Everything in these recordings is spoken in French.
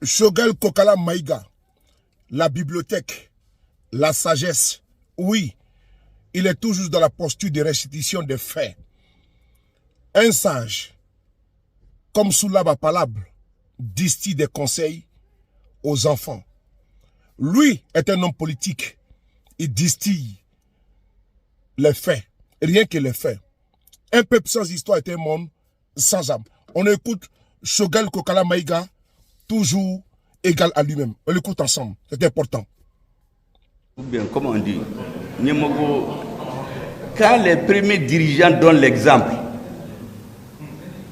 Choguel Kokala Maïga, la bibliothèque, la sagesse, oui, il est toujours dans la posture de restitution des faits. Un sage, comme Soulaba Palable, distille des conseils aux enfants. Lui est un homme politique. Il distille les faits, rien que les faits. Un peuple sans histoire est un monde sans âme. On écoute Choguel Kokala Maïga, toujours égal à lui-même. On l'écoute ensemble, c'est important. Ou bien, comme on dit, quand les premiers dirigeants donnent l'exemple,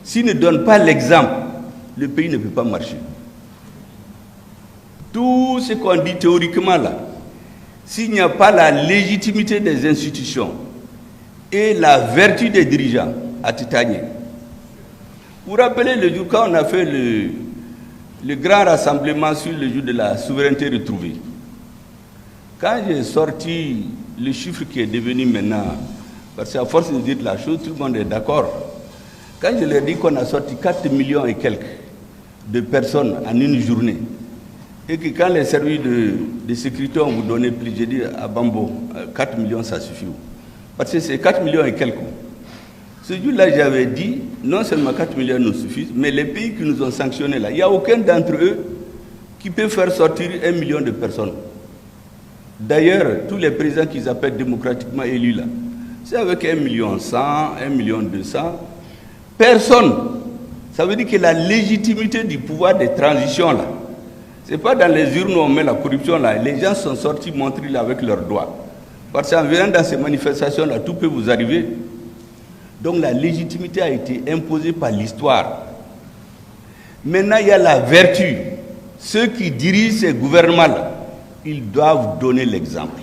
s'ils ne donnent pas l'exemple, le pays ne peut pas marcher. Tout ce qu'on dit théoriquement là, s'il n'y a pas la légitimité des institutions et la vertu des dirigeants à Titanie. Vous vous rappelez le jour quand on a fait le grand rassemblement sur le jour de la souveraineté retrouvée. Quand j'ai sorti le chiffre qui est devenu maintenant, parce qu'à force de dire la chose, tout le monde est d'accord. Quand je leur dis qu'on a sorti 4 millions et quelques de personnes en une journée, et que quand les services de sécurité ont vous donné plus, j'ai dit à Bambo, 4 millions ça suffit. Parce que c'est 4 millions et quelques. Ce jour-là, j'avais dit, non seulement 4 millions nous suffisent, mais les pays qui nous ont sanctionnés là, il n'y a aucun d'entre eux qui peut faire sortir 1 million de personnes. D'ailleurs, tous les présidents qu'ils appellent démocratiquement élus là, c'est avec 1 million 100, 1 million 200. Personne. Ça veut dire que la légitimité du pouvoir de transition là, ce n'est pas dans les urnes où on met la corruption là. Les gens sont sortis montrer là avec leurs doigts. Parce qu'en venant dans ces manifestations là, tout peut vous arriver. Donc la légitimité a été imposée par l'histoire. Maintenant, il y a la vertu. Ceux qui dirigent ces gouvernements-là, ils doivent donner l'exemple.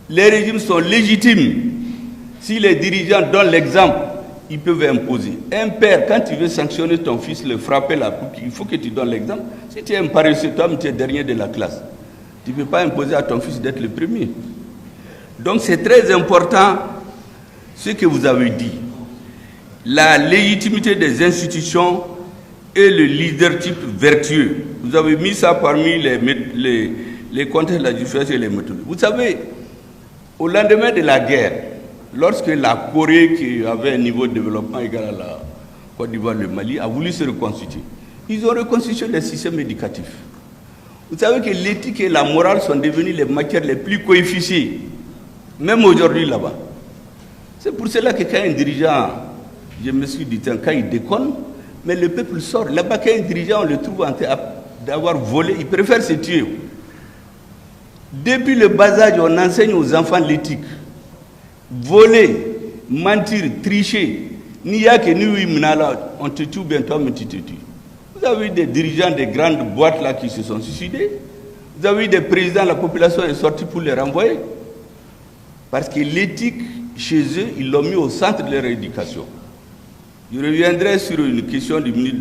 Les régimes sont légitimes. Si les dirigeants donnent l'exemple, ils peuvent imposer. Un père, quand il veut sanctionner ton fils, le frapper là, il faut que tu donnes l'exemple. Si tu es un paresseux, toi, tu es dernier de la classe. Tu ne peux pas imposer à ton fils d'être le premier. Donc c'est très important ce que vous avez dit. La légitimité des institutions et le leadership vertueux. Vous avez mis ça parmi les contextes de la justice et les méthodes. Vous savez, au lendemain de la guerre, lorsque la Corée, qui avait un niveau de développement égal à la Côte d'Ivoire, le Mali, a voulu se reconstituer, ils ont reconstitué les systèmes éducatifs. Vous savez que l'éthique et la morale sont devenues les matières les plus coefficiées, même aujourd'hui là-bas. C'est pour cela que quand un dirigeant, je me suis dit, quand il déconne, mais le peuple sort. Là-bas, quand un dirigeant, on le trouve en train d'avoir volé, il préfère se tuer. Depuis le bas âge, on enseigne aux enfants l'éthique. Voler, mentir, tricher, n'y a que nous, on te tue bien, toi, mais tu te tues. Vous avez eu des dirigeants des grandes boîtes là qui se sont suicidés. Vous avez eu des présidents, la population est sortie pour les renvoyer. Parce que l'éthique, chez eux, ils l'ont mis au centre de leur éducation. Je reviendrai sur une question du ministre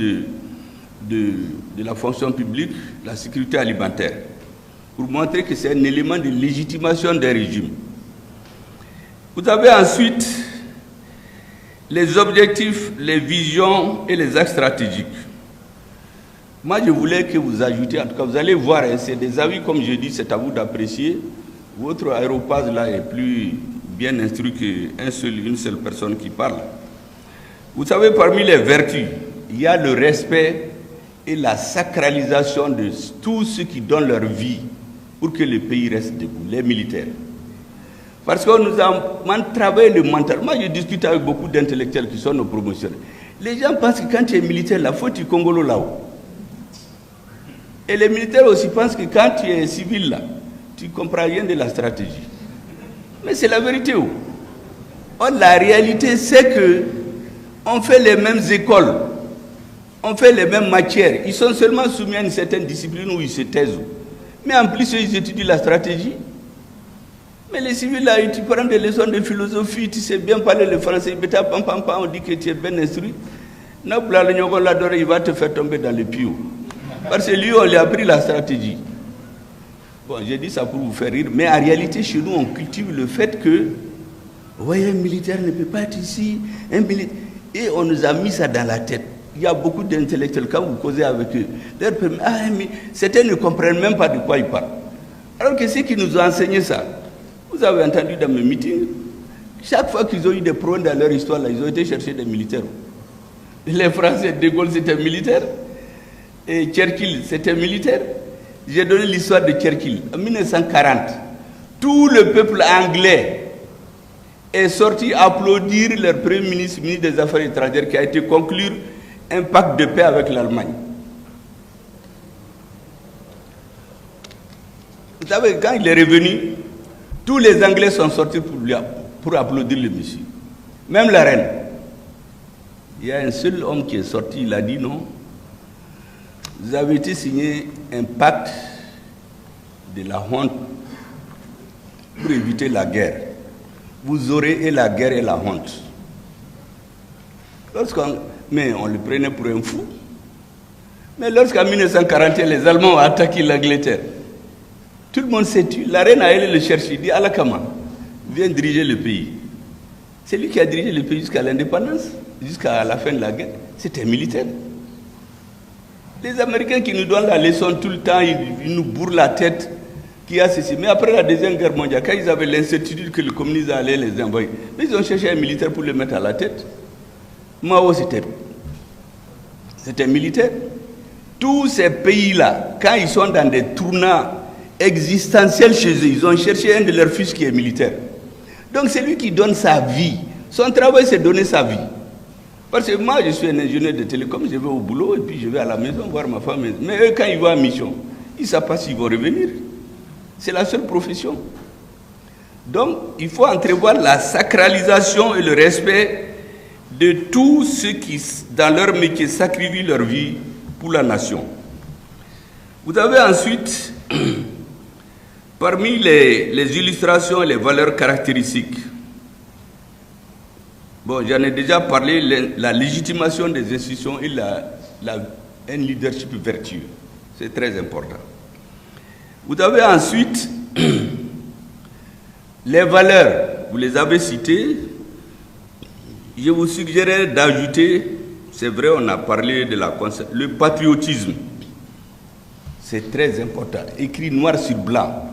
de la fonction publique, la sécurité alimentaire, pour montrer que c'est un élément de légitimation des régimes. Vous avez ensuite les objectifs, les visions et les axes stratégiques. Moi, je voulais que vous ajoutiez, en tout cas, vous allez voir, c'est des avis, comme je dis, c'est à vous d'apprécier. Votre aéropage là est plus bien instruit qu'une seule personne qui parle. Vous savez, parmi les vertus, il y a le respect et la sacralisation de tous ceux qui donnent leur vie pour que le pays reste debout, les militaires. Parce qu'on nous a travaillé le mental. Moi, je discute avec beaucoup d'intellectuels qui sont nos promotionnaires. Les gens pensent que quand tu es militaire, là, faut que tu congolo là-haut. Et les militaires aussi pensent que quand tu es civil, là, tu ne comprends rien de la stratégie. Mais c'est la vérité. Or, la réalité, c'est que on fait les mêmes écoles, on fait les mêmes matières. Ils sont seulement soumis à une certaine discipline où ils se taisent. Mais en plus, ils étudient la stratégie. Mais les civils, là, tu prends des leçons de philosophie, tu sais bien parler le français, on dit que tu es bien instruit. Il va te faire tomber dans le piou. Parce que lui, on lui a appris la stratégie. Bon, j'ai dit ça pour vous faire rire, mais en réalité, chez nous, on cultive le fait que, oui, un militaire ne peut pas être ici, un militaire. Et on nous a mis ça dans la tête. Il y a beaucoup d'intellectuels, quand vous causez avec eux, mais certains ne comprennent même pas de quoi ils parlent. Alors que ceux qui nous ont enseigné ça, vous avez entendu dans mes meetings, chaque fois qu'ils ont eu des problèmes dans leur histoire, là, ils ont été chercher des militaires. Les Français, De Gaulle, c'était militaire. Et Churchill, c'était militaire. J'ai donné l'histoire de Churchill. En 1940, tout le peuple anglais est sorti applaudir leur premier ministre des Affaires étrangères qui a été conclure un pacte de paix avec l'Allemagne. Vous savez, quand il est revenu, tous les Anglais sont sortis pour applaudir le monsieur. Même la reine. Il y a un seul homme qui est sorti, il a dit non. Vous avez été signé un pacte de la honte pour éviter la guerre. Vous aurez et la guerre et la honte. Mais on le prenait pour un fou. Mais lorsqu'en 1941, les Allemands ont attaqué l'Angleterre, tout le monde s'est tué. La reine a allé le chercher, il dit Alakama, viens diriger le pays. C'est lui qui a dirigé le pays jusqu'à l'indépendance, jusqu'à la fin de la guerre. C'était militaire. Les Américains qui nous donnent la leçon tout le temps, ils nous bourrent la tête, qui a ceci. Mais après la Deuxième Guerre mondiale, quand ils avaient l'incertitude que le communisme allait les envoyer, mais ils ont cherché un militaire pour le mettre à la tête. Mao, c'était militaire. Tous ces pays-là, quand ils sont dans des tournants existentiels chez eux, ils ont cherché un de leurs fils qui est militaire. Donc c'est lui qui donne sa vie. Son travail, c'est donner sa vie. Parce que moi, je suis un ingénieur de télécom, je vais au boulot et puis je vais à la maison voir ma femme. Mais eux, quand ils vont en mission, ils ne savent pas s'ils vont revenir. C'est la seule profession. Donc, il faut entrevoir la sacralisation et le respect de tous ceux qui, dans leur métier, sacrifient leur vie pour la nation. Vous avez ensuite, parmi les illustrations et les valeurs caractéristiques, bon, j'en ai déjà parlé, la légitimation des institutions et un leadership vertueux. C'est très important. Vous avez ensuite les valeurs, vous les avez citées. Je vous suggérerais d'ajouter, c'est vrai, on a parlé de le patriotisme. C'est très important, écrit noir sur blanc.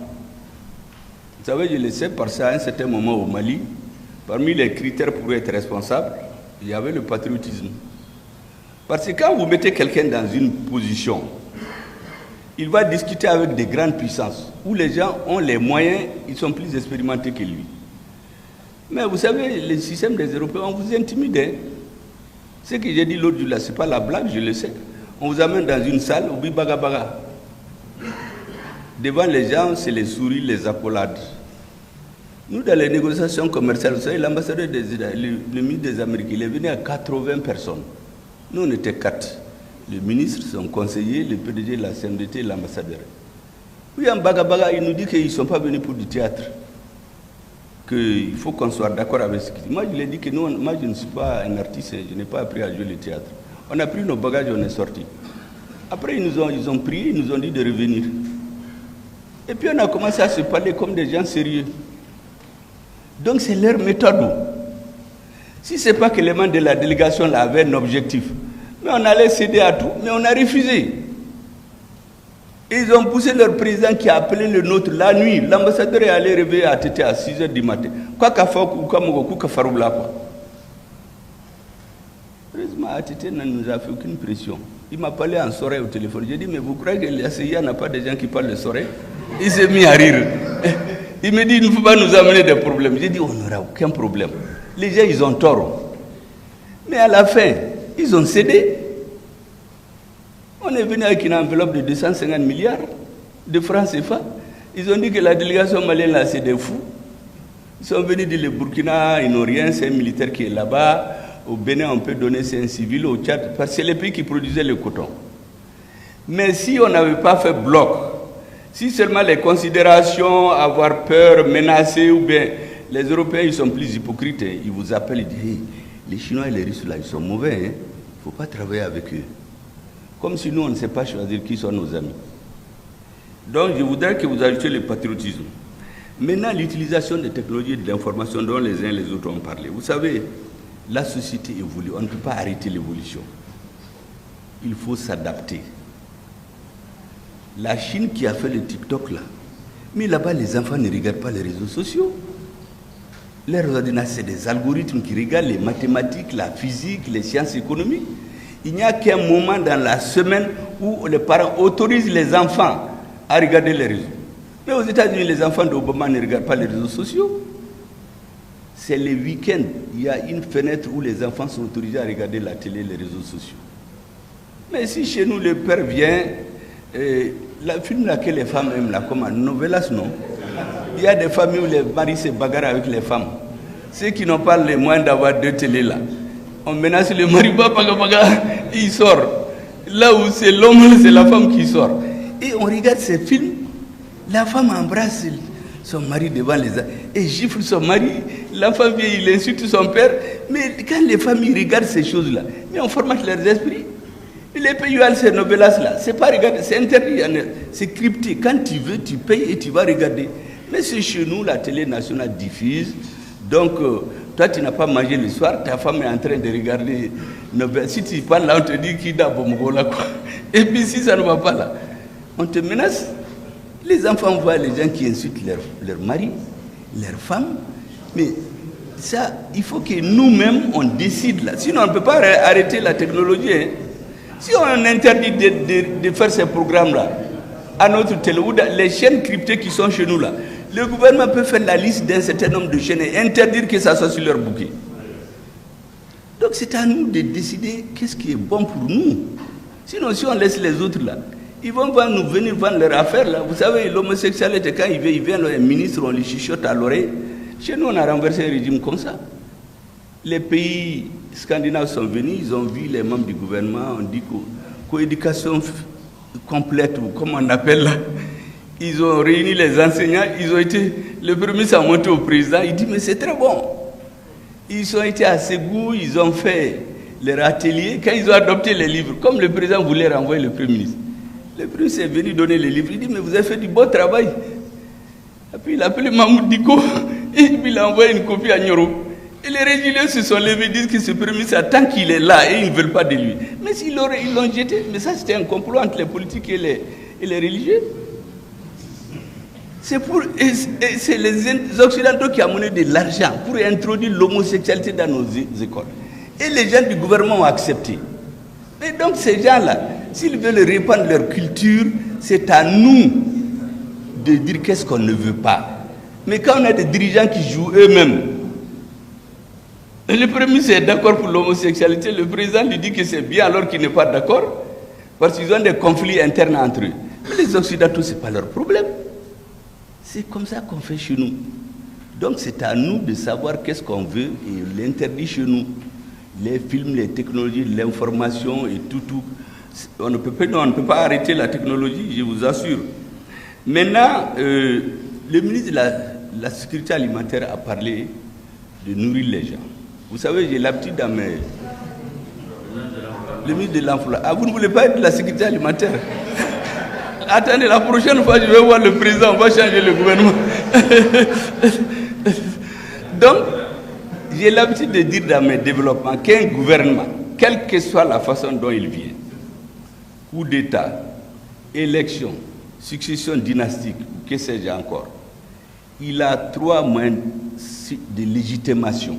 Vous savez, je le sais parce qu'à un certain moment au Mali, parmi les critères pour être responsable, il y avait le patriotisme. Parce que quand vous mettez quelqu'un dans une position, il va discuter avec des grandes puissances, où les gens ont les moyens, ils sont plus expérimentés que lui. Mais vous savez, le système des Européens, on vous intimide. Ce que j'ai dit l'autre jour là, ce n'est pas la blague, je le sais. On vous amène dans une salle, au bibagabaga. Devant les gens, c'est les souris, les accolades. Nous, dans les négociations commerciales, vous savez, l'ambassadeur le ministre des Amériques, il est venu à 80 personnes. Nous, on était 4. Le ministre, son conseiller, le PDG, la CNDT et l'ambassadeur. Oui, en Bagabaga, il nous dit qu'ils ne sont pas venus pour du théâtre. Qu'il faut qu'on soit d'accord avec ce qu'il dit. Moi, je lui ai dit que nous, moi, je ne suis pas un artiste, je n'ai pas appris à jouer le théâtre. On a pris nos bagages, on est sortis. Après, ils ont prié, ils nous ont dit de revenir. Et puis, on a commencé à se parler comme des gens sérieux. Donc, c'est leur méthode. Si ce n'est pas que les membres de la délégation là, avaient un objectif, mais on allait céder à tout, mais on a refusé. Ils ont poussé leur président qui a appelé le nôtre la nuit. L'ambassadeur est allé réveiller à Tété à 6 h du matin. Quoi qu'a fait, heureusement, à Tété ne nous a fait aucune pression. Il m'a parlé en soirée au téléphone. J'ai dit, mais vous croyez que la CIA n'a pas de gens qui parlent de soirée? Il s'est mis à rire. Il me dit, il ne faut pas nous amener des problèmes. J'ai dit, on n'aura aucun problème. Les gens, ils ont tort. Mais à la fin, ils ont cédé. On est venu avec une enveloppe de 250 milliards de francs CFA. Ils ont dit que la délégation malienne, là, c'est des fous. Ils sont venus du Burkina, ils n'ont rien, c'est un militaire qui est là-bas. Au Bénin, on peut donner, c'est un civil. Au Tchad, parce que c'est les pays qui produisaient le coton. Mais si on n'avait pas fait bloc, si seulement les considérations, avoir peur, menacer, ou bien les Européens, ils sont plus hypocrites, hein. Ils vous appellent, ils disent, hey, les Chinois et les Russes, là, ils sont mauvais, il ne faut pas travailler avec eux. Comme si nous, on ne sait pas choisir qui sont nos amis. Donc, je voudrais que vous ajoutiez le patriotisme. Maintenant, l'utilisation des technologies de l'information dont les uns et les autres ont parlé. Vous savez, la société évolue, on ne peut pas arrêter l'évolution. il faut s'adapter. La Chine qui a fait le TikTok là, mais là-bas les enfants ne regardent pas les réseaux sociaux. Leurs ordinateurs, c'est des algorithmes qui regardent les mathématiques, la physique, les sciences économiques. Il n'y a qu'un moment dans la semaine où les parents autorisent les enfants à regarder les réseaux. Mais aux États-Unis, les enfants d'Obama ne regardent pas les réseaux sociaux. C'est les week-ends. Il y a une fenêtre où les enfants sont autorisés à regarder la télé, les réseaux sociaux. Mais si chez nous, le père vient, le film là que les femmes aiment, là, comme un novelas, non? Il y a des familles où les maris se bagarrent avec les femmes. Ceux qui n'ont pas les moyens d'avoir deux télés là, on menace le mari, il sort. Là où c'est l'homme, c'est la femme qui sort. Et on regarde ces films, la femme embrasse son mari devant les autres et gifle son mari, l'enfant vient, il insulte son père. Mais quand les familles regardent ces choses-là, mais on formate leurs esprits. Et les pays où ces novelas-là, c'est pas regarder, c'est interdit, c'est crypté. Quand tu veux, tu payes et tu vas regarder. Mais c'est chez nous, la télé nationale diffuse. Donc, toi, tu n'as pas mangé le soir, ta femme est en train de regarder. Si tu parles là, on te dit qui d'a là, quoi. Et puis, si ça ne va pas là, on te menace. Les enfants voient les gens qui insultent leur mari, leur femme. Mais ça, il faut que nous-mêmes, on décide là. Sinon, on ne peut pas arrêter la technologie. Hein. Si on interdit de faire ces programmes-là à notre télé, ou les chaînes cryptées qui sont chez nous là, le gouvernement peut faire la liste d'un certain nombre de chaînes et interdire que ça soit sur leur bouquet. Donc c'est à nous de décider qu'est-ce qui est bon pour nous. Sinon, si on laisse les autres là, ils vont nous venir vendre leurs affaires là. Vous savez, l'homosexualité, quand il vient un ministre, on lui chuchote à l'oreille. Chez nous, on a renversé un régime comme ça. Les pays scandinaves sont venus, ils ont vu les membres du gouvernement, on dit coéducation complète, ou comme on appelle là. Ils ont réuni les enseignants, ils ont été, le premier ministre a monté au président, il dit mais c'est très bon. Ils ont été à Ségou, ils ont fait leur atelier, quand ils ont adopté les livres, comme le président voulait renvoyer le premier ministre. Le premier ministre est venu donner les livres, il dit mais vous avez fait du bon travail. Et puis il a appelé Mahmoud Diko, et puis il a envoyé une copie à Nyoro. Et les régionaux se sont levés, disent que ce premier ministre, tant qu'il est là, et ils ne veulent pas de lui. Mais ils l'ont jeté, mais ça c'était un complot entre les politiques et les religieux. C'est les Occidentaux qui ont amené de l'argent pour introduire l'homosexualité dans nos écoles. Et les gens du gouvernement ont accepté. Et donc ces gens-là, s'ils veulent répandre leur culture, c'est à nous de dire qu'est-ce qu'on ne veut pas. Mais quand on a des dirigeants qui jouent eux-mêmes, le premier ministre est d'accord pour l'homosexualité, le président lui dit que c'est bien alors qu'il n'est pas d'accord, parce qu'ils ont des conflits internes entre eux. Mais les Occidentaux, ce n'est pas leur problème. C'est comme ça qu'on fait chez nous. Donc c'est à nous de savoir qu'est-ce qu'on veut et l'interdit chez nous. Les films, les technologies, l'information et tout. On ne peut pas arrêter la technologie, je vous assure. Maintenant, le ministre de la Sécurité alimentaire a parlé de nourrir les gens. Vous savez, j'ai l'habitude dans mes... Le ministre de l'Emploi. Ah, vous ne voulez pas être de la Sécurité alimentaire? Attendez, la prochaine fois, je vais voir le président, on va changer le gouvernement. Donc, j'ai l'habitude de dire dans mes développements qu'un gouvernement, quelle que soit la façon dont il vient, coup d'État, élection, succession dynastique, que sais-je encore, il a 3 moyens de légitimation.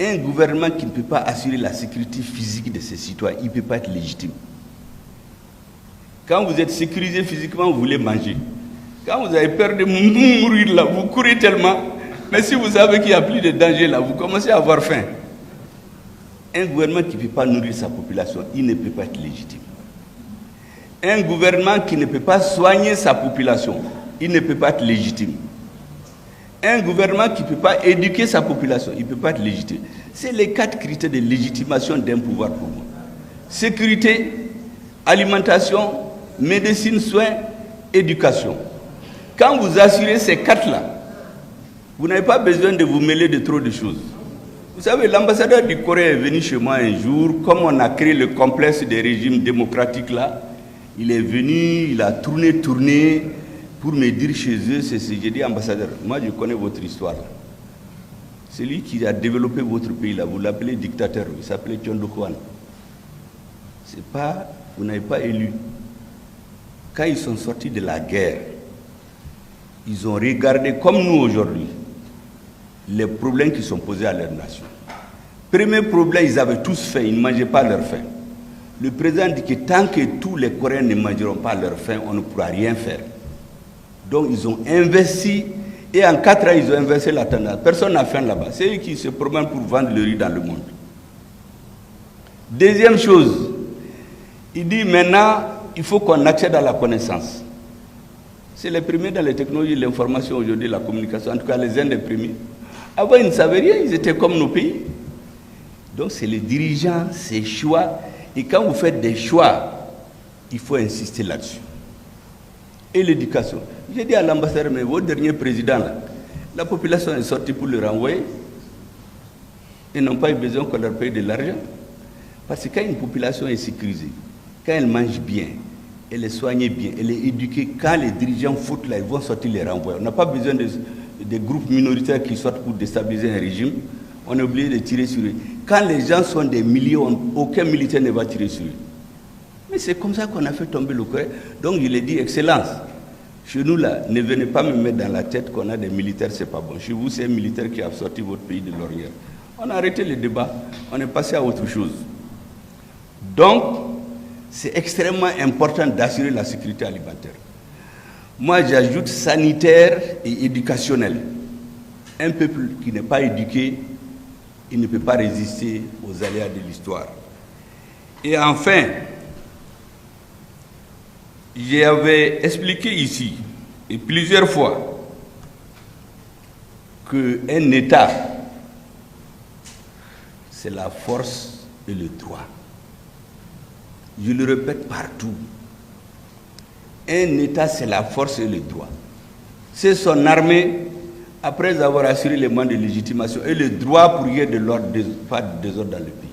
Un gouvernement qui ne peut pas assurer la sécurité physique de ses citoyens, il ne peut pas être légitime. Quand vous êtes sécurisé physiquement, vous voulez manger. Quand vous avez peur de mourir là, vous courez tellement. Mais si vous savez qu'il n'y a plus de danger là, vous commencez à avoir faim. Un gouvernement qui ne peut pas nourrir sa population, il ne peut pas être légitime. Un gouvernement qui ne peut pas soigner sa population, il ne peut pas être légitime. Un gouvernement qui ne peut pas éduquer sa population, il ne peut pas être légitime. C'est les 4 critères de légitimation d'un pouvoir pour moi. Sécurité, alimentation, médecine, soins, éducation. Quand vous assurez ces 4-là, vous n'avez pas besoin de vous mêler de trop de choses. Vous savez, l'ambassadeur du Corée est venu chez moi un jour, comme on a créé le complexe des régimes démocratiques là, il est venu, il a tourné pour me dire chez eux, j'ai dit ambassadeur, moi je connais votre histoire. Celui qui a développé votre pays là, vous l'appelez dictateur, il s'appelait Tchondokouane. c'est pas, vous n'avez pas élu. Quand ils sont sortis de la guerre, ils ont regardé, comme nous aujourd'hui, les problèmes qui sont posés à leur nation. Premier problème, ils avaient tous faim, ils ne mangeaient pas leur faim. Le président dit que tant que tous les Coréens ne mangeront pas leur faim, on ne pourra rien faire. Donc ils ont investi, et en 4 ans, ils ont inversé la tendance. Personne n'a faim là-bas. C'est eux qui se promènent pour vendre le riz dans le monde. Deuxième chose, il dit maintenant, il faut qu'on accède à la connaissance. C'est les premiers dans les technologies, l'information aujourd'hui, la communication, en tout cas les uns des premiers. Avant, ils ne savaient rien, ils étaient comme nos pays. Donc c'est les dirigeants, ces choix. Et quand vous faites des choix, il faut insister là-dessus. Et l'éducation. J'ai dit à l'ambassadeur, mais votre dernier président, là, la population est sortie pour le renvoyer. Ils n'ont pas eu besoin qu'on leur paye de l'argent. Parce que quand une population est sécurisée, quand elle mange bien, elle est soignée bien, elle est éduquée, quand les dirigeants foutent là, ils vont sortir les renvoyer. On n'a pas besoin de groupes minoritaires qui sortent pour déstabiliser un régime. On est obligé de tirer sur eux. Quand les gens sont des millions, aucun militaire ne va tirer sur eux. Mais c'est comme ça qu'on a fait tomber le Corée. Donc je l'ai dit, Excellence, chez nous là, ne venez pas me mettre dans la tête qu'on a des militaires, c'est pas bon. Chez vous, c'est un militaire qui a sorti votre pays de l'ornière. On a arrêté le débat, on est passé à autre chose. Donc, c'est extrêmement important d'assurer la sécurité alimentaire. Moi, j'ajoute sanitaire et éducationnel. Un peuple qui n'est pas éduqué, il ne peut pas résister aux aléas de l'histoire. Et enfin, j'avais expliqué ici, et plusieurs fois, qu'un État, c'est la force et le droit. Je le répète partout. Un État, c'est la force et le droit. C'est son armée, après avoir assuré les moyens de légitimation, et le droit pour qu'il y ait de l'ordre, pas de désordre dans le pays.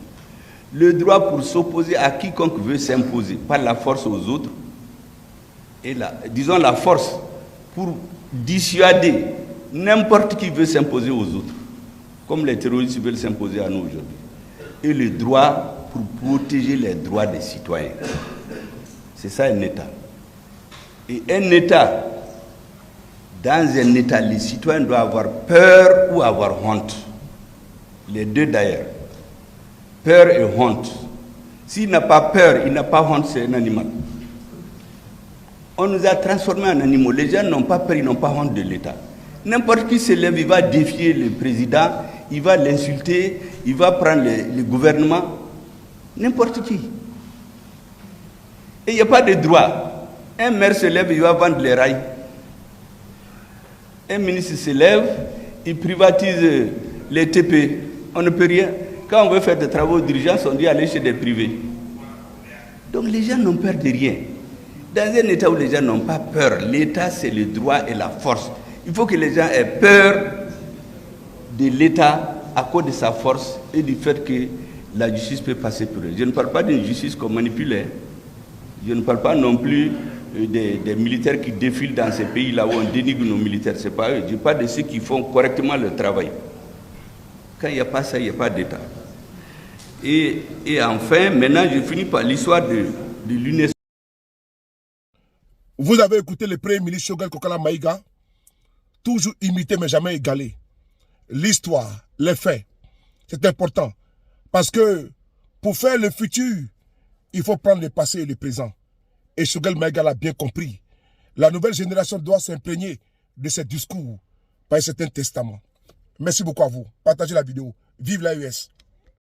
Le droit pour s'opposer à quiconque veut s'imposer, pas la force aux autres, et disons la force pour dissuader n'importe qui veut s'imposer aux autres, comme les terroristes veulent s'imposer à nous aujourd'hui. Et le droit pour protéger les droits des citoyens. C'est ça un État. Et un État, dans un État, les citoyens doivent avoir peur ou avoir honte. Les deux d'ailleurs. Peur et honte. S'il n'a pas peur, il n'a pas honte, c'est un animal. On nous a transformés en animaux. Les gens n'ont pas peur, ils n'ont pas honte de l'État. N'importe qui se lève, il va défier le président, il va l'insulter, il va prendre le gouvernement. N'importe qui. Et il n'y a pas de droit. Un maire se lève, il va vendre les rails. Un ministre se lève, il privatise les TP. On ne peut rien. Quand on veut faire des travaux d'urgence, on dit aller chez des privés. Donc les gens n'ont peur de rien. Dans un État où les gens n'ont pas peur, l'État c'est le droit et la force. Il faut que les gens aient peur de l'État à cause de sa force et du fait que la justice peut passer pour eux. Je ne parle pas d'une justice qu'on manipule. Je ne parle pas non plus des militaires qui défilent dans ces pays-là où on dénigre nos militaires. Ce n'est pas eux. Je parle de ceux qui font correctement leur travail. Quand il n'y a pas ça, il n'y a pas d'État. Et enfin, maintenant, je finis par l'histoire de l'UNESCO. Vous avez écouté le premier ministre Choguel Kokala Maïga, toujours imité mais jamais égalé. L'histoire, les faits, c'est important. Parce que pour faire le futur, il faut prendre le passé et le présent. Et Choguel Maïga l'a bien compris. La nouvelle génération doit s'imprégner de ces discours par un certain testament. Merci beaucoup à vous. Partagez la vidéo. Vive la US.